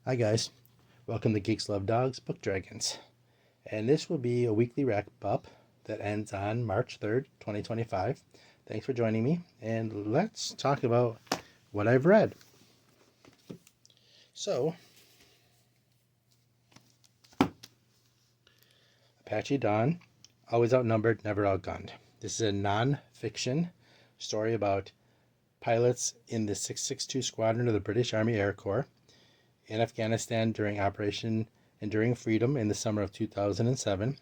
Hi guys, welcome to Geeks Love Dogs Book Dragons, and this will be a weekly wrap up that ends on March 3rd, 2025. Thanks for joining me, and let's talk about what I've read. So, Apache Dawn, Always Outnumbered, Never Outgunned. This is a non-fiction story about pilots in the 662 Squadron of the British Army Air Corps in Afghanistan during Operation Enduring Freedom in the summer of 2007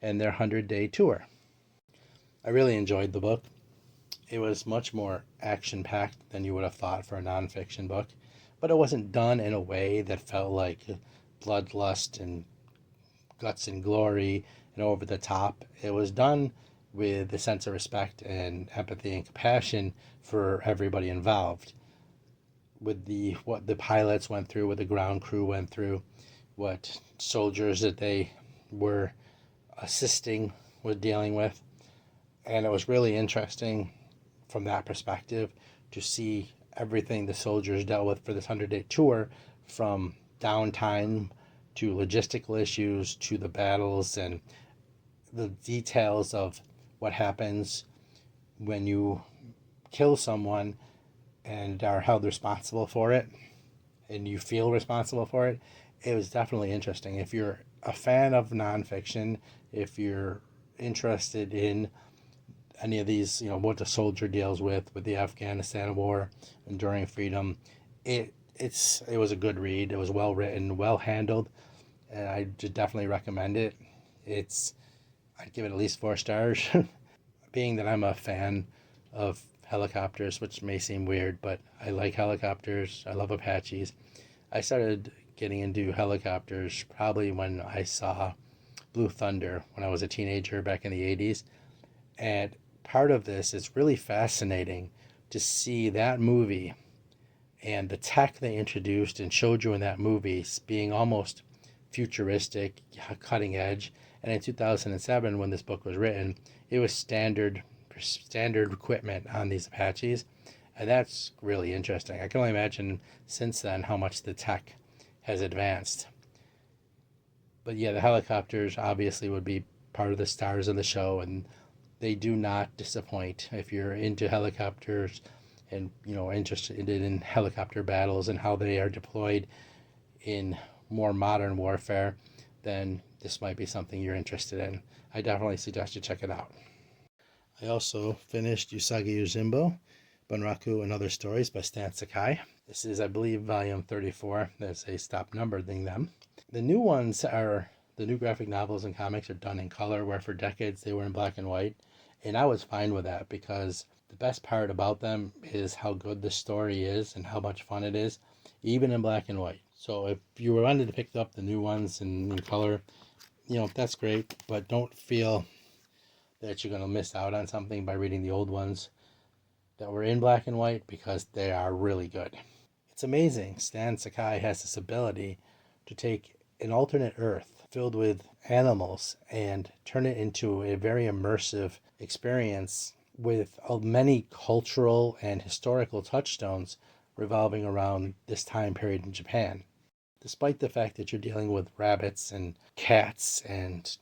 and their 100-day tour. I really enjoyed the book. It was much more action-packed than you would have thought for a nonfiction book, but it wasn't done in a way that felt like bloodlust and guts and glory and over the top. It was done with a sense of respect and empathy and compassion for everybody involved. With what the pilots went through, what the ground crew went through, what soldiers that they were assisting with dealing with. And it was really interesting from that perspective to see everything the soldiers dealt with for this 100-day tour, from downtime to logistical issues to the battles and the details of what happens when you kill someone and are held responsible for it and you feel responsible for it. It was definitely interesting. If you're a fan of nonfiction, if you're interested in any of these, what the soldier deals with the Afghanistan war, Enduring Freedom, it was a good read. It was well written, well handled, and I definitely recommend it. I'd give it at least 4 stars. Being that I'm a fan of helicopters, which may seem weird, but I like helicopters. I love Apaches. I started getting into helicopters probably when I saw Blue Thunder when I was a teenager back in the 80s. And part of this is really fascinating to see that movie and the tech they introduced and showed you in that movie being almost futuristic, cutting edge. And in 2007, when this book was written, it was standard equipment on these Apaches, and that's really interesting. I can only imagine since then how much the tech has advanced. But yeah, the helicopters obviously would be part of the stars of the show, and they do not disappoint. If you're into helicopters and interested in helicopter battles and how they are deployed in more modern warfare, then this might be something you're interested in. I definitely suggest you check it out. I also finished Usagi Yojimbo, Bunraku and Other Stories by Stan Sakai. This is, I believe, volume 34. There's a stop numbering them. The new ones the new graphic novels and comics are done in color, where for decades they were in black and white. And I was fine with that because the best part about them is how good the story is and how much fun it is, even in black and white. So if you wanted to pick up the new ones in color, that's great, but don't feel that you're going to miss out on something by reading the old ones that were in black and white, because they are really good. It's amazing. Stan Sakai has this ability to take an alternate Earth filled with animals and turn it into a very immersive experience with many cultural and historical touchstones revolving around this time period in Japan. Despite the fact that you're dealing with rabbits and cats and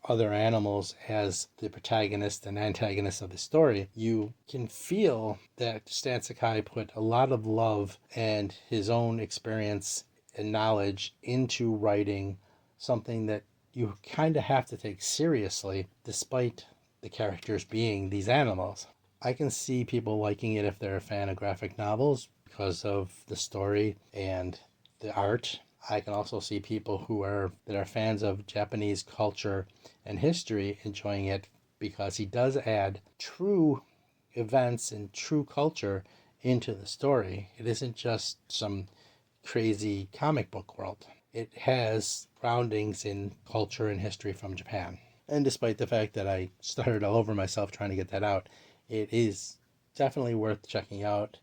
other animals as the protagonist and antagonist of the story, you can feel that Stan Sakai put a lot of love and his own experience and knowledge into writing something that you kind of have to take seriously, despite the characters being these animals. I can see people liking it if they're a fan of graphic novels because of the story and the art. I can also see people that are fans of Japanese culture and history enjoying it, because he does add true events and true culture into the story. It isn't just some crazy comic book world. It has groundings in culture and history from Japan. And despite the fact that I stuttered all over myself trying to get that out, it is definitely worth checking out.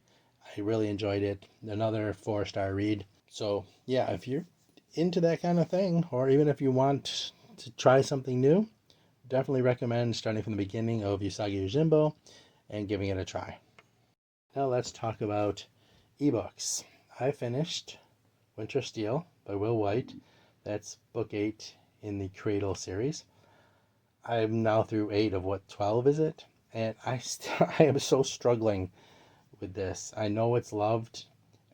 I really enjoyed it. Another 4-star read. So yeah, if you're into that kind of thing, or even if you want to try something new, definitely recommend starting from the beginning of Usagi Yojimbo and giving it a try. Now let's talk about ebooks. I finished Winter Steel by Will White. That's book 8 in the Cradle series. I'm now through 8 of what, 12 is it? And I am so struggling with this. I know it's loved,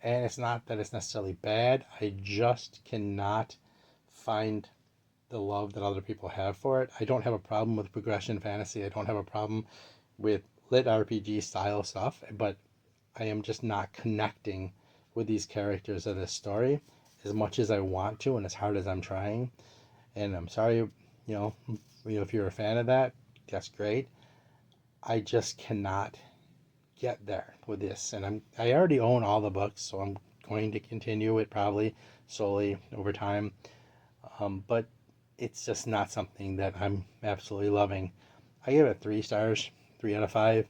and it's not that it's necessarily bad. I just cannot find the love that other people have for it. I don't have a problem with progression fantasy. I don't have a problem with lit RPG style stuff, but I am just not connecting with these characters of this story as much as I want to and as hard as I'm trying. And I'm sorry, if you're a fan of that, that's great. I just cannot get there with this, and I already own all the books, so I'm going to continue it probably slowly over time. But it's just not something that I'm absolutely loving. I give it 3 stars, 3 out of 5,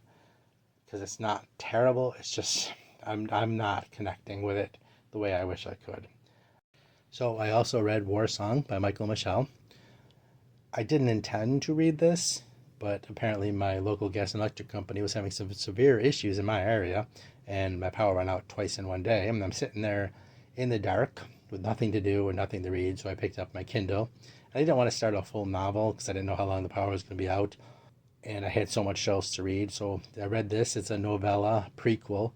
because it's not terrible. It's just I'm not connecting with it the way I wish I could. So I also read War Song by Michael Michelle. I didn't intend to read this, but apparently my local gas and electric company was having some severe issues in my area, and my power went out twice in one day, and I'm sitting there in the dark with nothing to do and nothing to read, so I picked up my Kindle. I didn't want to start a full novel because I didn't know how long the power was going to be out, and I had so much else to read, so I read this. It's a novella prequel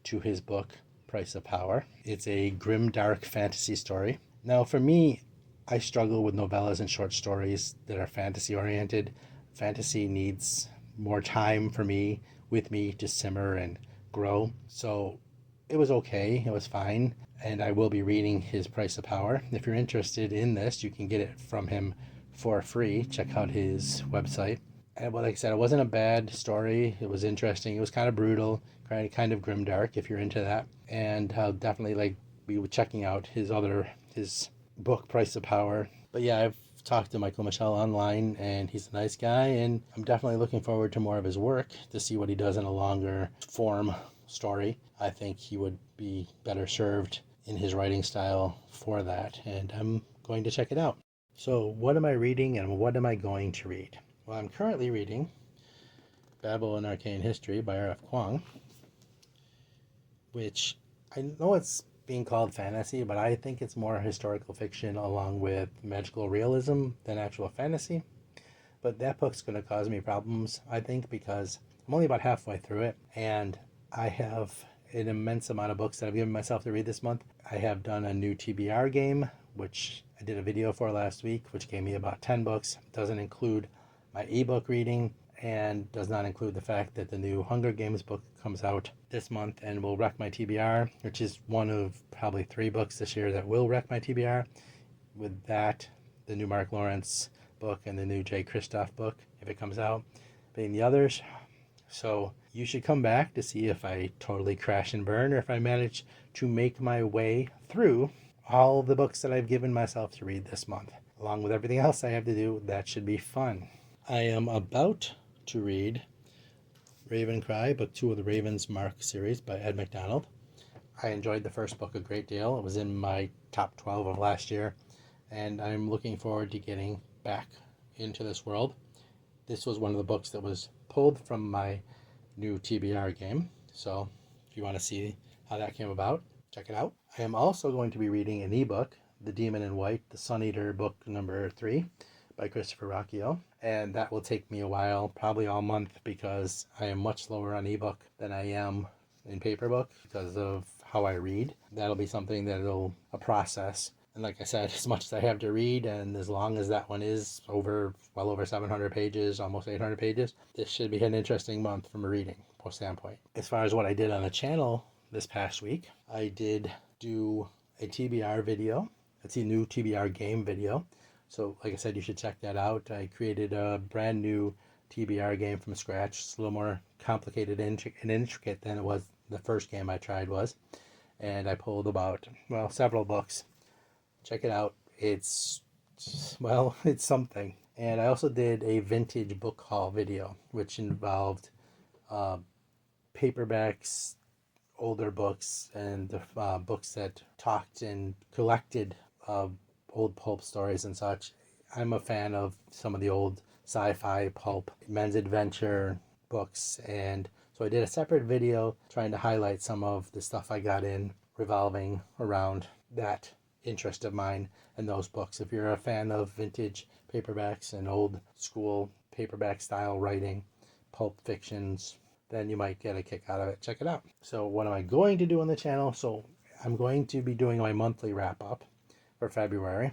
to his book, Price of Power. It's a grim, dark fantasy story. Now, for me, I struggle with novellas and short stories that are fantasy oriented. Fantasy needs more time for me, with me, to simmer and grow. So it was okay. It was fine. And I will be reading his Price of Power. If you're interested in this, you can get it from him for free. Check out his website. And like I said, it wasn't a bad story. It was interesting. It was kind of brutal, kind of grimdark if you're into that. And I'll definitely be checking out his book, Price of Power. But yeah, I've talked to Michael Michelle online, and he's a nice guy, and I'm definitely looking forward to more of his work to see what he does in a longer form story. I think he would be better served in his writing style for that, and I'm going to check it out. So what am I reading and what am I going to read? Well, I'm currently reading Babel and Arcane History by R.F. Kuang, which I know it's being called fantasy, but I think it's more historical fiction along with magical realism than actual fantasy. But that book's going to cause me problems, I think, because I'm only about halfway through it, and I have an immense amount of books that I've given myself to read this month. I have done a new TBR game, which I did a video for last week, which gave me about 10 books. It doesn't include my ebook reading, and does not include the fact that the new Hunger Games book comes out this month and will wreck my TBR, which is one of probably 3 books this year that will wreck my TBR. With that, the new Mark Lawrence book and the new Jay Kristoff book, if it comes out, being the others. So you should come back to see if I totally crash and burn, or if I manage to make my way through all the books that I've given myself to read this month. Along with everything else I have to do, that should be fun. I am about to read Raven Cry, book 2 of the Raven's Mark series by Ed McDonald. I enjoyed the first book a great deal. It was in my top 12 of last year, and I'm looking forward to getting back into this world. This was one of the books that was pulled from my new TBR game, so if you want to see how that came about, check it out. I am also going to be reading an ebook, The Demon in White, the Sun Eater book number 3 by Christopher Rocchio, and that will take me a while, probably all month, because I am much slower on ebook than I am in paper book because of how I read. That'll be something that'll a process. And like I said, as much as I have to read, and as long as that one is well over 700 pages, almost 800 pages, this should be an interesting month from a reading standpoint. As far as what I did on the channel this past week, I did do a TBR video. It's a new TBR game video. So like I said, you should check that out. I created a brand new TBR game from scratch. It's a little more complicated and intricate than it was the first game I tried was. And I pulled about, several books. Check it out. It's something. And I also did a vintage book haul video, which involved paperbacks, older books, and books that talked and collected old pulp stories and such. I'm a fan of some of the old sci-fi pulp men's adventure books, and so I did a separate video trying to highlight some of the stuff I got in revolving around that interest of mine in those books. If you're a fan of vintage paperbacks and old school paperback style writing, pulp fictions, then you might get a kick out of it. Check it out. So what am I going to do on the channel? So I'm going to be doing my monthly wrap up for February.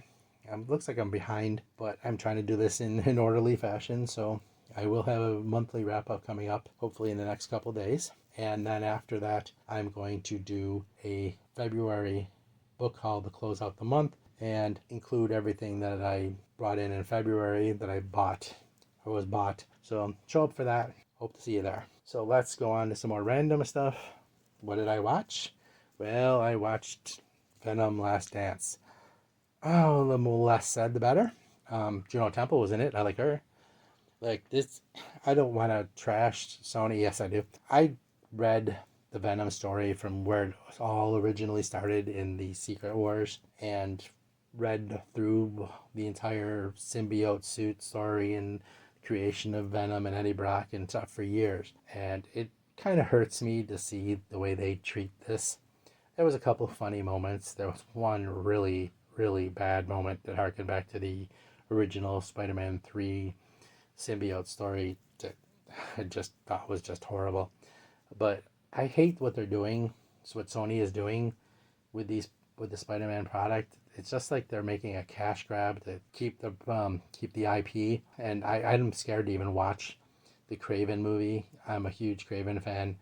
Looks like I'm behind, but I'm trying to do this in an orderly fashion. So I will have a monthly wrap up coming up, hopefully in the next couple days. And then after that, I'm going to do a February book haul to close out the month and include everything that I brought in February that I bought or was bought. So show up for that. Hope to see you there. So let's go on to some more random stuff. What did I watch? Well, I watched Venom Last Dance. Oh, the less said, the better. Juno Temple was in it. I like her. Like this, I don't want to trash Sony. Yes, I do. I read the Venom story from where it all originally started in the Secret Wars and read through the entire symbiote suit story and creation of Venom and Eddie Brock and stuff for years. And it kind of hurts me to see the way they treat this. There was a couple of funny moments. There was one really, really bad moment that harkened back to the original Spider-Man 3 symbiote story that I just thought was just horrible. But I hate what they're doing. It's what Sony is doing with the Spider-Man product. It's just like they're making a cash grab to keep the IP. And I'm scared to even watch the Craven movie. I'm a huge Craven fan.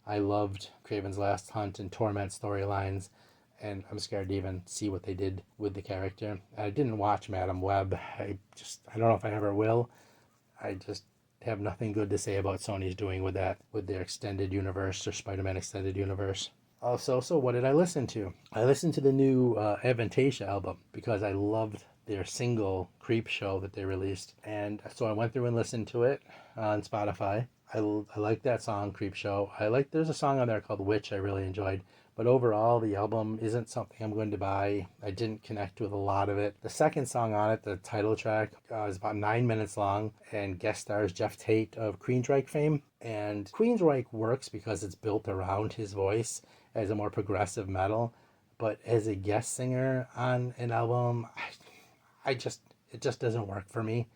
I loved Craven's Last Hunt and Torment storylines, and I'm scared to even see what they did with the character. I didn't watch Madam Web. I don't know if I ever will. I just have nothing good to say about Sony's doing with that, with their extended universe or Spider-Man extended universe. Also, so what did I listen to? I listened to the new Avantasia album because I loved their single Creep Show that they released. And so I went through and listened to it on Spotify. I like that song, Creep Show. There's a song on there called Witch I really enjoyed. But overall, the album isn't something I'm going to buy. I didn't connect with a lot of it. The second song on it, the title track, is about 9 minutes long and guest stars Jeff Tate of Queensryche fame. And Queensryche works because it's built around his voice as a more progressive metal. But as a guest singer on an album, it just doesn't work for me.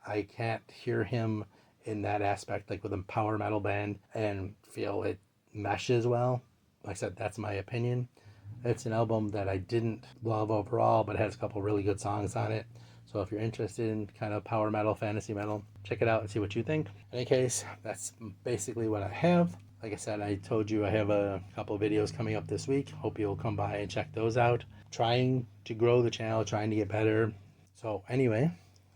I can't hear him in that aspect, like with a power metal band, and feel it meshes well. Like I said, that's my opinion. It's an album that I didn't love overall, but it has a couple really good songs on it. So if you're interested in kind of power metal, fantasy metal, check it out and see what you think. In any case, that's basically what I have. Like I said, I told you I have a couple of videos coming up this week. Hope you'll come by and check those out. Trying to grow the channel, trying to get better. So anyway,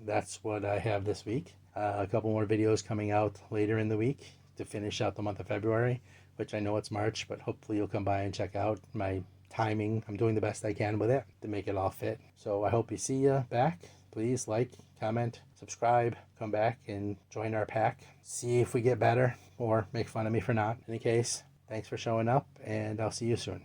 that's what I have this week. A couple more videos coming out later in the week to finish out the month of February, which I know it's March, but hopefully you'll come by and check out my timing. I'm doing the best I can with it to make it all fit. So I hope you see you back. Please like, comment, subscribe, come back and join our pack. See if we get better or make fun of me for not. In any case, thanks for showing up, and I'll see you soon.